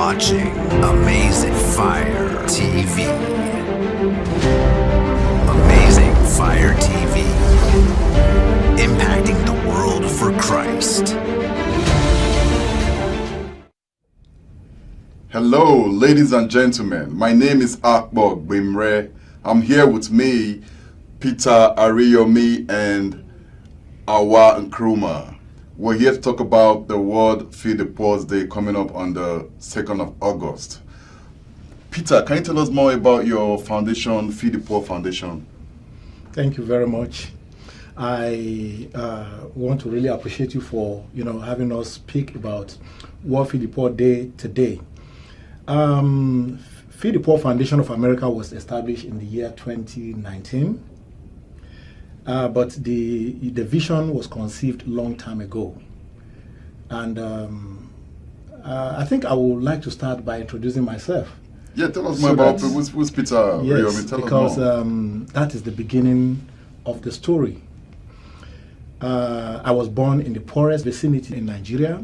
watching Amazing Fire TV. Amazing Fire TV. Impacting the world for Christ. Hello, ladies and gentlemen. My name is Akbog Bimre. I'm here with me, Peter, Oriyomi, and Awa Nkrumah. We're here to talk about the World Feed the Poor Day coming up on the 2nd of August. Peter, can you tell us more about your foundation, Feed the Poor Foundation? Thank you very much. I want to really appreciate you for having us speak about World Feed the Poor Day today. Feed the Poor Foundation of America was established in the year 2019. But the vision was conceived long time ago. And I think I would like to start by introducing myself. Yeah, tell us more about who's Peter. Yes, tell because us more. that is the beginning of the story. I was born in the poorest vicinity in Nigeria.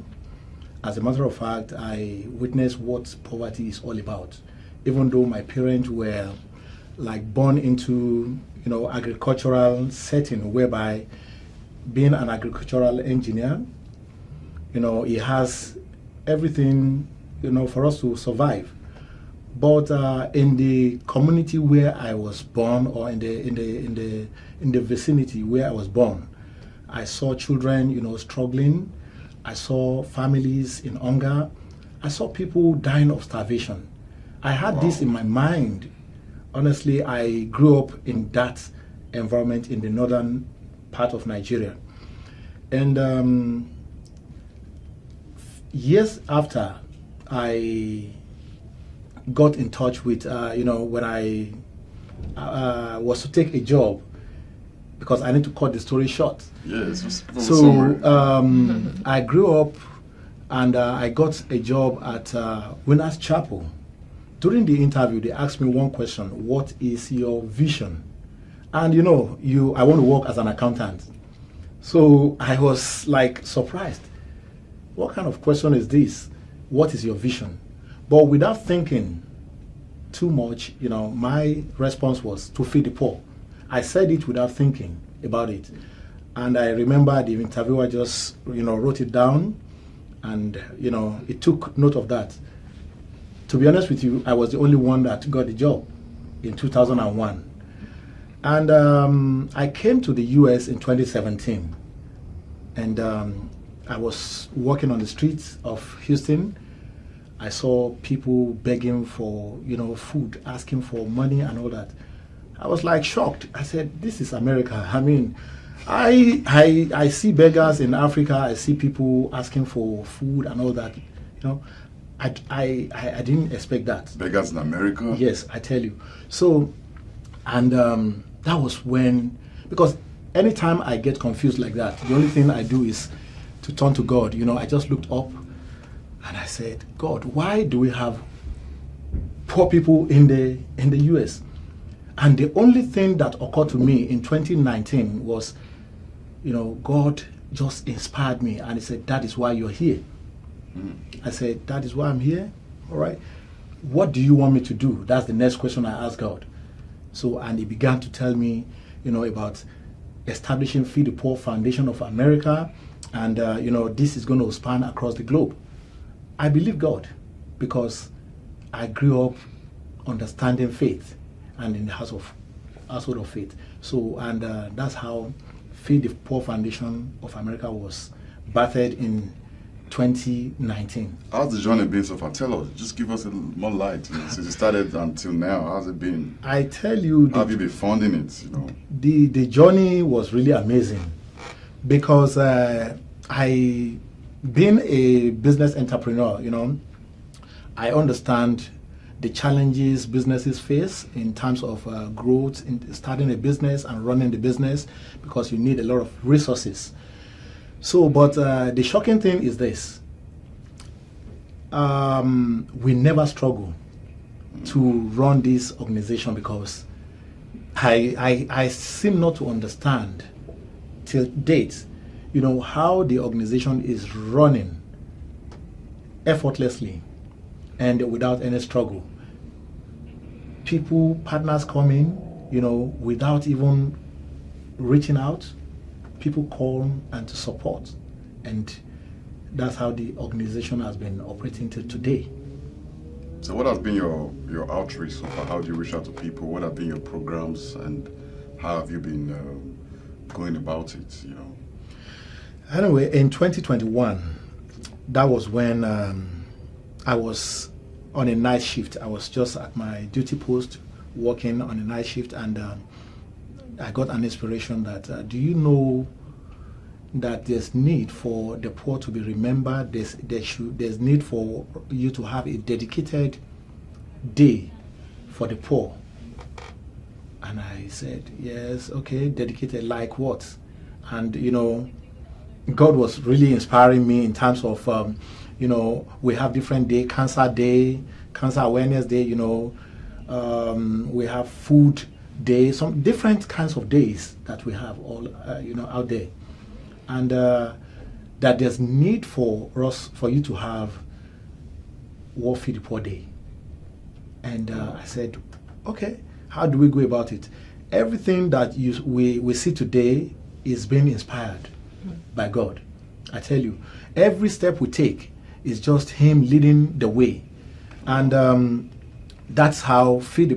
As a matter of fact, I witnessed what poverty is all about. Even though my parents were born into agricultural setting, whereby being an agricultural engineer, he has everything, for us to survive. But in the community where I was born, or in the vicinity where I was born, I saw children, struggling. I saw families in hunger. I saw people dying of starvation. I had this in my mind. Honestly, I grew up in that environment in the northern part of Nigeria. And years after, I got in touch with, when I was to take a job, because I need to cut the story short. Yes. So I grew up and I got a job at Winners Chapel. During the interview, they asked me one question: what is your vision? And I want to work as an accountant. So I was surprised. What kind of question is this? What is your vision? But without thinking too much, my response was to feed the poor. I said it without thinking about it. And I remember the interviewer just, wrote it down, and, it took note of that. To be honest with you, I was the only one that got the job in 2001. And I came to the US in 2017. And I was walking on the streets of Houston. I saw people begging for, food, asking for money and all that. I was shocked. I said, this is America. I mean, I see beggars in Africa. I see people asking for food and all that. I didn't expect that. Beggars in America? Yes, I tell you. So, and that was when, because anytime I get confused like that, the only thing I do is to turn to God. I just looked up and I said, God, why do we have poor people in the US? And the only thing that occurred to me in 2019 was, God just inspired me, and he said, that is why you're here. I said, that is why I'm here? All right. What do you want me to do? That's the next question I asked God. So, and he began to tell me, about establishing Feed the Poor Foundation of America, and, this is going to span across the globe. I believe God, because I grew up understanding faith and in the household of faith. So, and that's how Feed the Poor Foundation of America was birthed in 2019. How's the journey been so far? Tell us, just give us a little more light. Since you started until now, how's it been? I tell you, how have you been funding it? The journey was really amazing, because I, being a business entrepreneur, I understand the challenges businesses face in terms of growth, in starting a business and running the business, because you need a lot of resources. So, but the shocking thing is this. We never struggle to run this organization, because I seem not to understand till date, how the organization is running effortlessly. and without any struggle. Partners come in, without even reaching out. People call and to support. And that's how the organization has been operating till today. So what has been your outreach so far? How do you reach out to people? What have been your programs, and how have you been going about it, Anyway, in 2021, that was when I was on a night shift. I was just at my duty post working on a night shift, and I got an inspiration that do you know that there's need for the poor to be remembered? There's need for you to have a dedicated day for the poor. And I said, yes, okay, dedicated like what? And God was really inspiring me in terms of we have different day, cancer awareness day, we have food day, some different kinds of days that we have all out there. And that there's need for you to have World Feed the Poor Day. And I said, okay, how do we go about it? Everything that we see today is being inspired by God. I tell you, every step we take is just Him leading the way. And that's how World Feed the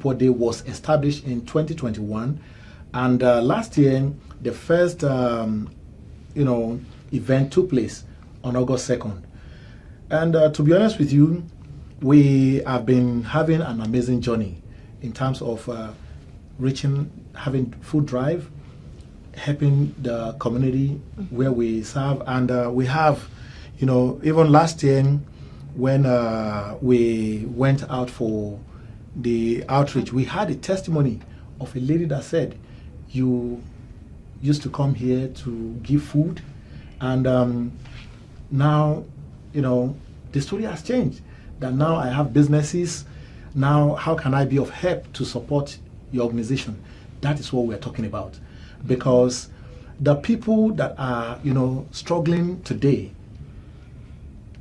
Poor Day was established in 2021. And last year, the first event took place on August 2nd. And to be honest with you, we have been having an amazing journey in terms of having food drive, helping the community where we serve. And we have, even last year when we went out for the outreach, we had a testimony of a lady that said, you used to come here to give food, and now, the story has changed. That now I have businesses. Now, how can I be of help to support your organization? That is what we're talking about. Because the people that are, struggling today,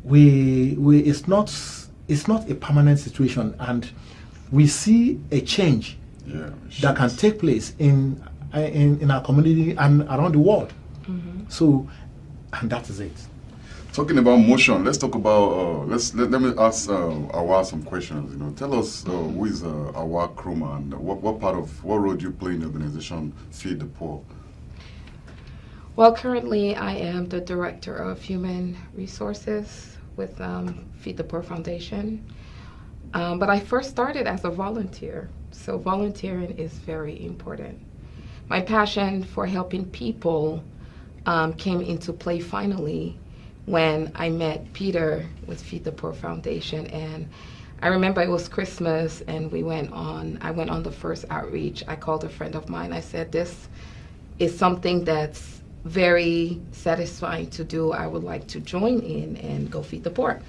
it's not a permanent situation, and we see a change that can take place in our community and around the world. So, and that is it. Talking about motion, let's talk about, let me ask Awa some questions. Tell us who is Awa Nkrumah, and what role do you play in the organization Feed the Poor? Well, currently I am the Director of Human Resources with Feed the Poor Foundation. But I first started as a volunteer, so volunteering is very important. My passion for helping people came into play finally when I met Peter with Feed the Poor Foundation. And I remember it was Christmas, and I went on the first outreach. I called a friend of mine. I said, this is something that's very satisfying to do. I would like to join in and go feed the poor.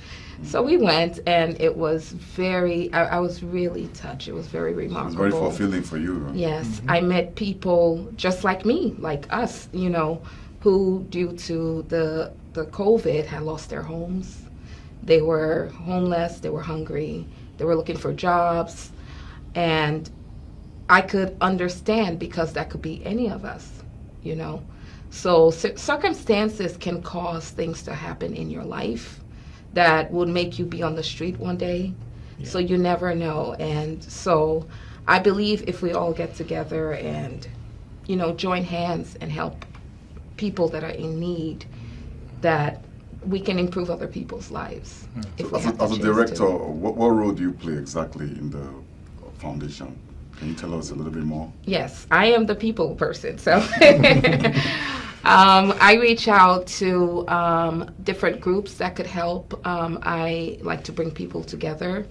So we went, and it was I was really touched. It was very remarkable. It was very fulfilling for you, right? Yes, I met people just like me, like us, who due to the COVID had lost their homes. They were homeless, they were hungry, they were looking for jobs, and I could understand, because that could be any of us, So circumstances can cause things to happen in your life that would make you be on the street one day. Yeah. So you never know. And so I believe if we all get together and, join hands and help people that are in need, that we can improve other people's lives. So as a director, what role do you play exactly in the foundation? Can you tell us a little bit more? Yes, I am the people person. So I reach out to different groups that could help. I like to bring people together.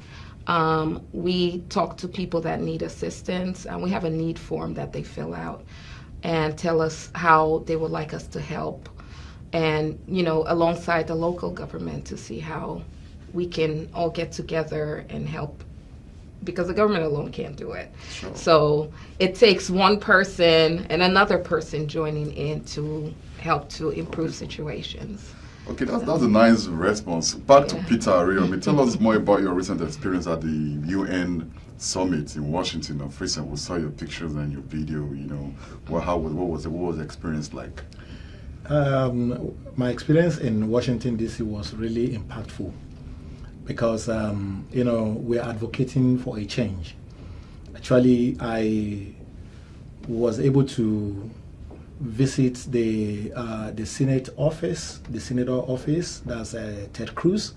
We talk to people that need assistance. We have a need form that they fill out and tell us how they would like us to help. And, alongside the local government, to see how we can all get together and help because the government alone can't do it. Sure. So it takes one person and another person joining in to help to improve situations. Okay, that's a nice response. Back to Yeah. Peter Oriyomi. Tell us more about your recent experience at the UN Summit in Washington of recent. We saw your pictures and your video. What was the experience like? My experience in Washington, D.C. was really impactful because, we're advocating for a change. Actually, I was able to visit the Senate office, the Senator office, that's Ted Cruz,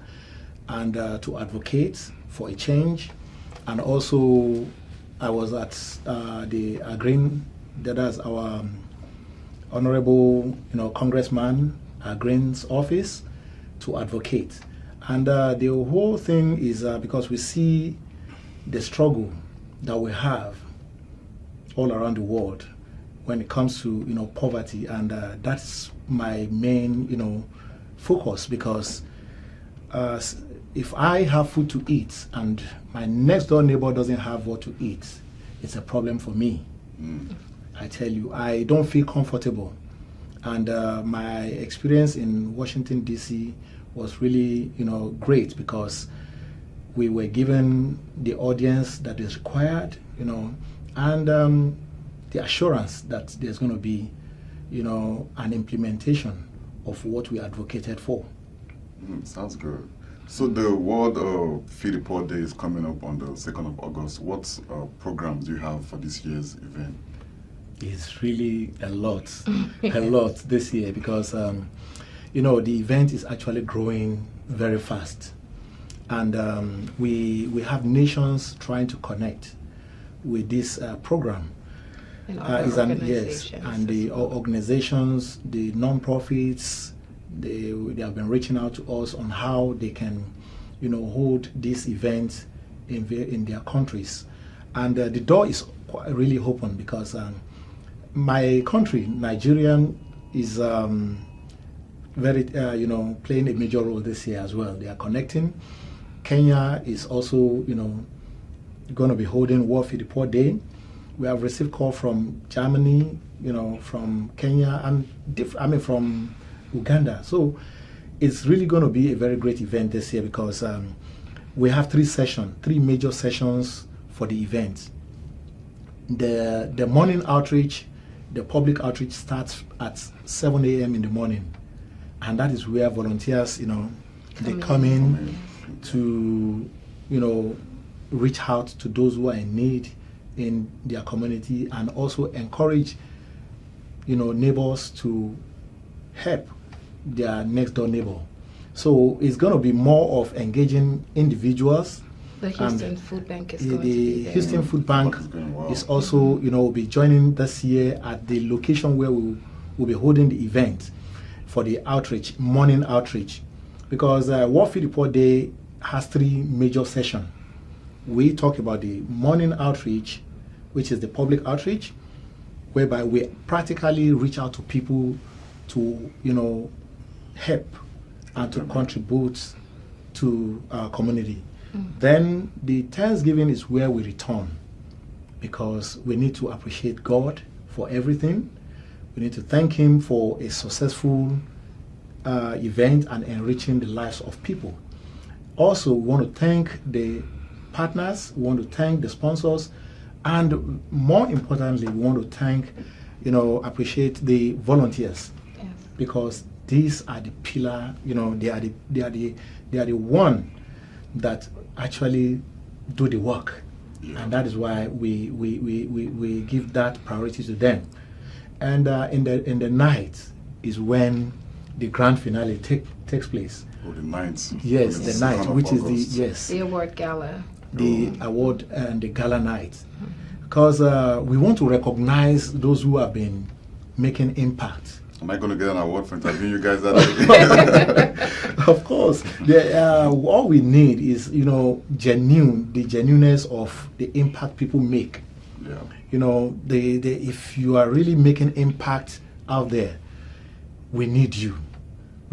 and to advocate for a change. And also, I was at the Green, that's our honorable, Congressman Green's office to advocate. And the whole thing is because we see the struggle that we have all around the world when it comes to poverty, and that's my main focus, because if I have food to eat and my next door neighbor doesn't have what to eat, it's a problem for me. I tell you, I don't feel comfortable. And my experience in Washington, D.C. was really, great, because we were given the audience that is required, and the assurance that there's going to be, an implementation of what we advocated for. Sounds good. So the World Feed the Poor Day is coming up on the 2nd of August. What programs do you have for this year's event? It's really a lot this year, because the event is actually growing very fast, and we have nations trying to connect with this program. And And the organizations, the non-profits, they have been reaching out to us on how they can, hold this event in their countries, and the door is really open, because my country, Nigeria, is very, playing a major role this year as well. They are connecting. Kenya is also, going to be holding World Feed the Poor Day. We have received call from Germany, from Kenya, and from Uganda. So it's really going to be a very great event this year, because we have three major sessions for the event. The morning outreach, the public outreach starts at 7 a.m. in the morning, and that is where volunteers, they come in to, reach out to those who are in need in their community, and also encourage, neighbors to help their next door neighbor. So it's going to be more of engaging individuals. The Houston Food Bank is going to The be there. Houston Food Bank is also, will be joining this year at the location where we'll be holding the event for the outreach, morning outreach. Because World Feed the Poor Day has three major sessions. We talk about the morning outreach, which is the public outreach, whereby we practically reach out to people to, help and to contribute to our community. Then the Thanksgiving is where we return, because we need to appreciate God for everything. We need to thank Him for a successful event and enriching the lives of people. Also, we want to thank the partners, we want to thank the sponsors, and more importantly, we want to thank, appreciate the volunteers, Yes. because these are the pillar, they are the one that actually do the work, and that is why we give that priority to them. And in the night is when the grand finale takes place. Oh, the ninth. Yes, the night, which is The award gala. the award and the gala night, because we want to recognize those who have been making impact. Am I going to get an award for interviewing you guys that day? Of course, all we need is the genuineness of the impact people make. Yeah. If you are really making impact out there, we need you.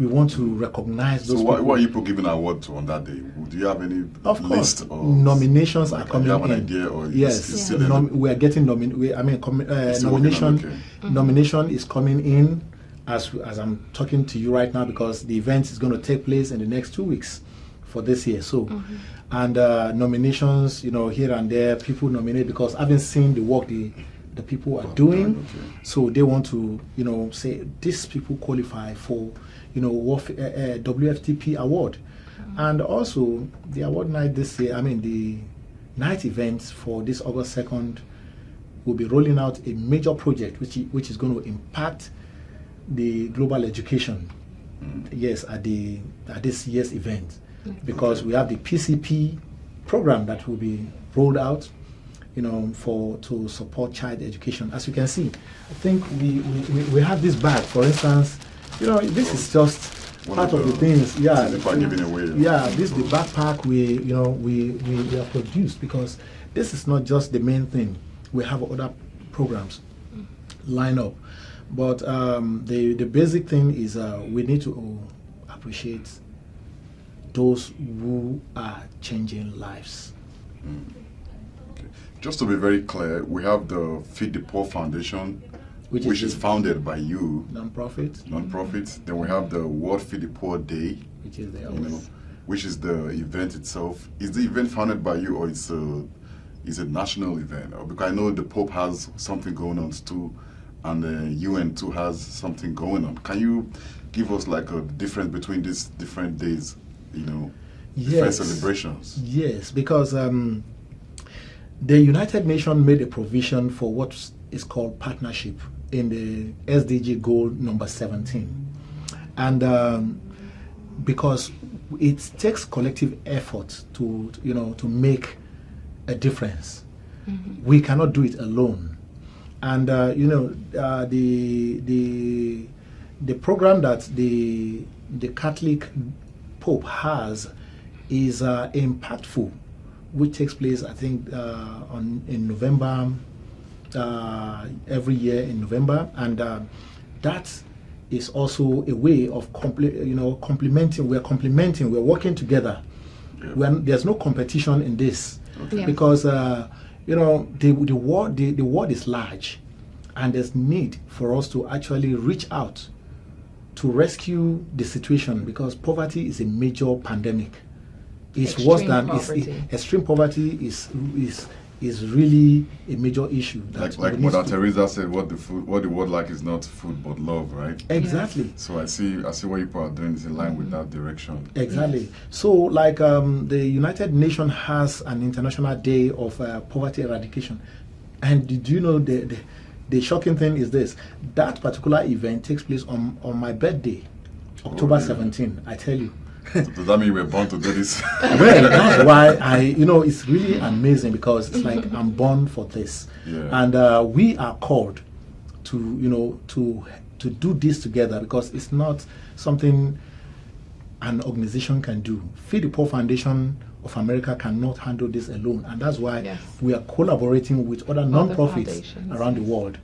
we want to recognize those So people. what are you people giving an award to on that day? Do you have any Of list? course, Or nominations like, are coming do you have in. an idea, or Yes, it's still in the- we are getting still working on nomination. it, okay. Nomination is coming in as I'm talking to you right now, because the event is going to take place in the next 2 weeks for this year. So, and nominations, here and there, people nominate because having seen the work the people are doing, okay. so they want to, say these people qualify for, WFTP award. And also the award night this year, the night events for this August 2nd will be rolling out a major project which is going to impact the global education. Yes, at this year's event, because we have the PCP program that will be rolled out, to support child education. As you can see, I think we have this bag, for instance. This is just part of the things. Yeah, giving away. Yeah, this is the backpack we have produced, because this is not just the main thing. We have other programs line up, but the basic thing is we need to appreciate those who are changing lives. Okay. Just to be very clear, we have the Feed the Poor Foundation, which is founded by you, non-profit. Then we have the World Feed the Poor Day, Which is the which is the event itself. Is the event founded by you, or is a national event? Or because I know the Pope has something going on too, and the UN too has something going on. Can you give us like a difference between these different days? Different Yes. celebrations. Yes, because the United Nations made a provision for what is called partnership in the SDG goal number 17. And because it takes collective effort to make a difference. We cannot do it alone. And the program that the Catholic Pope has is impactful, which takes place, I think, in November, every year in November, and that is also a way of complementing. We're working together. Yeah. There's no competition in this, Yeah. because the world is large, and there's need for us to actually reach out to rescue the situation, because poverty is a major pandemic. It's worse than extreme poverty is really a major issue. Like Mother Teresa said, what the world like is not food but love, right? Exactly. So I see what you people are doing is in line with that direction. Exactly. So, like the United Nations has an International Day of Poverty Eradication, and did you know the shocking thing is this? That particular event takes place on my birthday, October 17. I tell you. So does that mean you were born to do this? Well, that's why it's really amazing, because it's like I'm born for this. Yeah. And we are called to do this together, because it's not something an organization can do. Feed the Poor Foundation of America cannot handle this alone, and that's why we are collaborating with other non-profits around the world.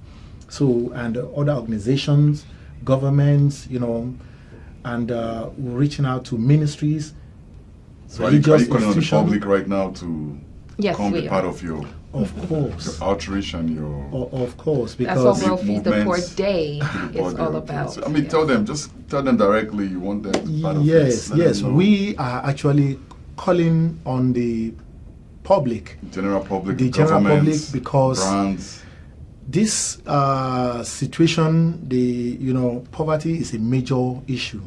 So, and other organizations, governments, and we're reaching out to ministries. So are you calling on the public right now to come be part of your outreach and your of course, that's because what World Feed the Poor Day is all about. So, tell them directly you want them to be part of yes, this. yes, we are actually calling on the public, general public, because brands. This situation, poverty is a major issue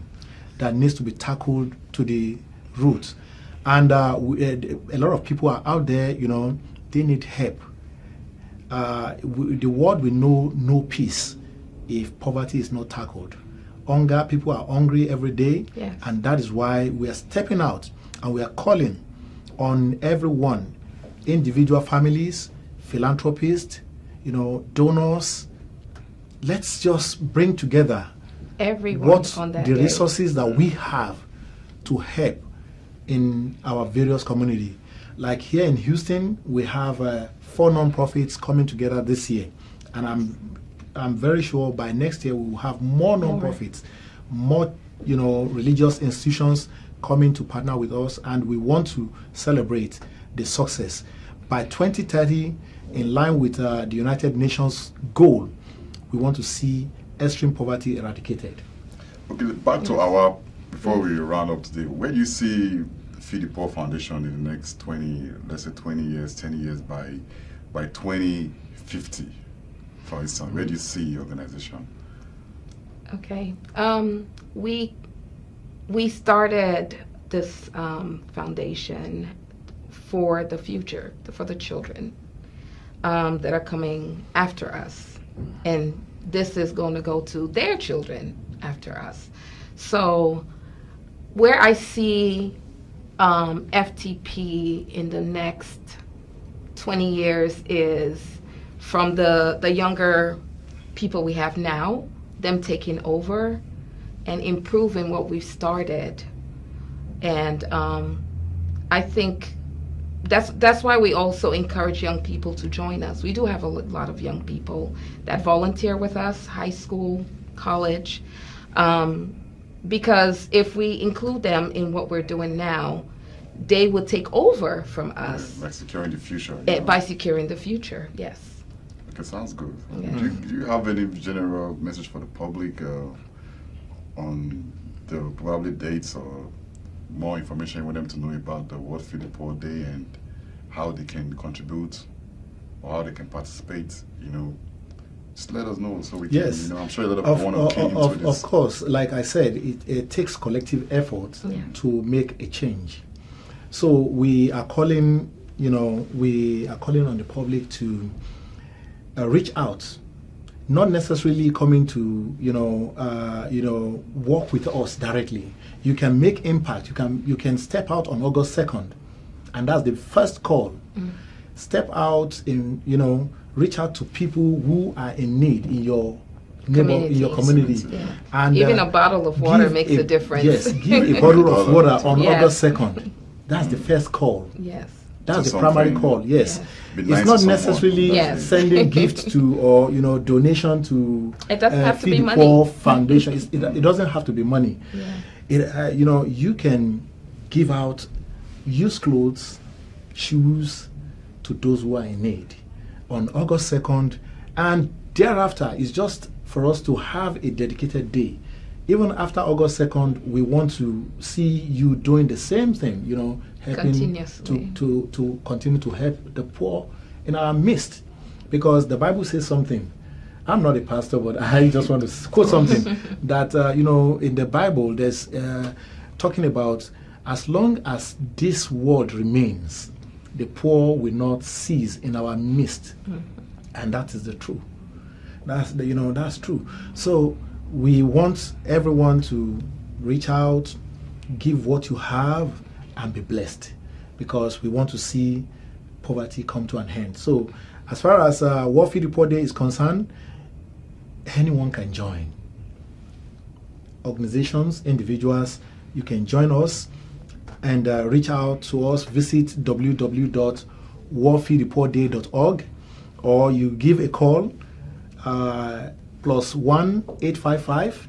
that needs to be tackled to the root. And a lot of people are out there, they need help. The world will know no peace if poverty is not tackled. People are hungry every day, and that is why we are stepping out and we are calling on everyone, individual families, philanthropists, donors. Let's just bring together everyone on that the day. resources that we have to help in our various community. Like here in Houston, we have 4 non-profits coming together this year, and I'm very sure by next year we will have more non-profits, more religious institutions coming to partner with us, and we want to celebrate the success. By 2030, in line with the United Nations goal, we want to see extreme poverty eradicated. Okay, back to our, before we round up today, where do you see Feed the Poor Foundation in the next 20, let's say 20 years, 10 years by 2050, for instance? Where do you see your organization? Okay. We started this foundation for the future, for the children that are coming after us. And this is going to go to their children after us. So where I see FTP in the next 20 years is from the younger people we have now, them taking over and improving what we've started. And I think that's why we also encourage young people to join us. We do have a lot of young people that volunteer with us, high school, college, because if we include them in what we're doing now, they would take over from us. By securing the future. By securing the future, yes. Okay, sounds good. Yeah. Do you have any general message for the public on the probably dates or more information you want them to know about the World Feed the Poor Day and how they can contribute or how they can participate? Just let us know so we can, Yes. I'm sure a lot of people want to key into this. Of course, like I said, it takes collective effort to make a change. So we are calling, on the public to reach out, not necessarily coming to, work with us directly. You can make impact. You can step out on August 2nd, and that's the first call. Step out reach out to people who are in need in your neighborhood, in your community. Yeah. And even a bottle of water makes a difference. Yes, give a bottle of water on Yes. August 2nd. That's the first call. Yes. That's So the primary something- call. Yes, Be it's nice not to someone. necessarily Yes. sending gifts to or donation to. It doesn't have to Feed be the money. Poor Foundation. It doesn't have to be money. Yeah. You can give out used clothes, shoes to those who are in need on August 2nd, and thereafter it's just for us to have a dedicated day. Even after August 2nd, we want to see you doing the same thing, helping Continuously. to continue to help the poor in our midst. Because the Bible says something. I'm not a pastor, but I just want to quote something that, in the Bible, there's talking about as long as this world remains, the poor will not cease in our midst. And that is the truth. That's true. So we want everyone to reach out, give what you have, and be blessed, because we want to see poverty come to an end. So as far as World Feed the Poor Day is concerned, anyone can join. Organizations, individuals, you can join us and reach out to us. Visit www.worldfeedthepoorday.org, or you give a call +1 855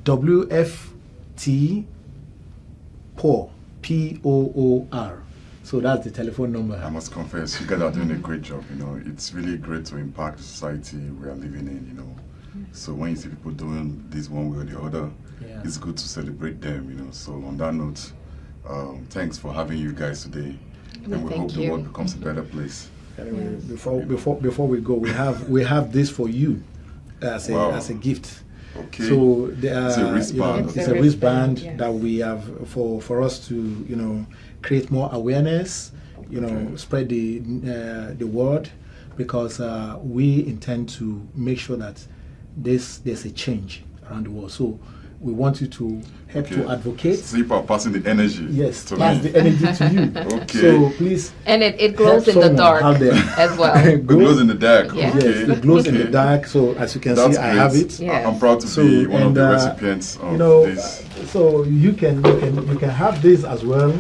WFT POOR, POOR. So that's the telephone number. I must confess, you guys are doing a great job. It's really great to impact the society we are living in. So when you see people doing this one way or the other, it's good to celebrate them. So on that note, thanks for having you guys today, and we hope the world becomes a better place. Before we go, we have this for you as a gift. Okay. So It's a wristband. it's a wristband that we have for us to create more awareness, spread the word, because we intend to make sure that there's a change around the world. So we want you to help to advocate. So you are passing the energy. Yes, to pass me. the energy to you. Okay. So please. And it glows help in the someone dark out there. as well. It glows in the dark. Yes. Okay. Yes, it glows in Okay. the dark. So as you can That's see, I great. have it. Yes. I'm proud to be one of the recipients of this. So you can have this as well.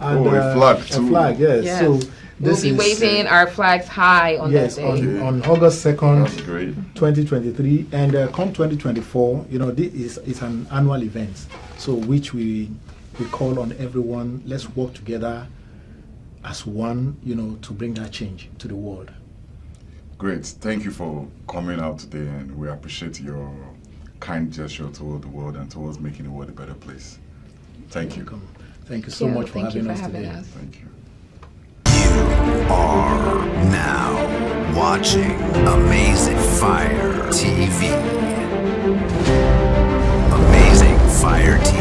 And, Oh, a flag A too. flag, yes. Yes. So We'll This be is- waving our flags high on Yes, that day. on August 2nd, That's great. 2023, and come 2024, this is an annual event, so which we call on everyone. Let's work together as one, to bring that change to the world. Great. Thank you for coming out today, and we appreciate your kind gesture toward the world and towards making the world a better place. Thank you. Welcome. Thank you so Yeah, much for thank you having for us having today. us. Thank you. Are now watching Amazing Fire TV. Amazing Fire TV.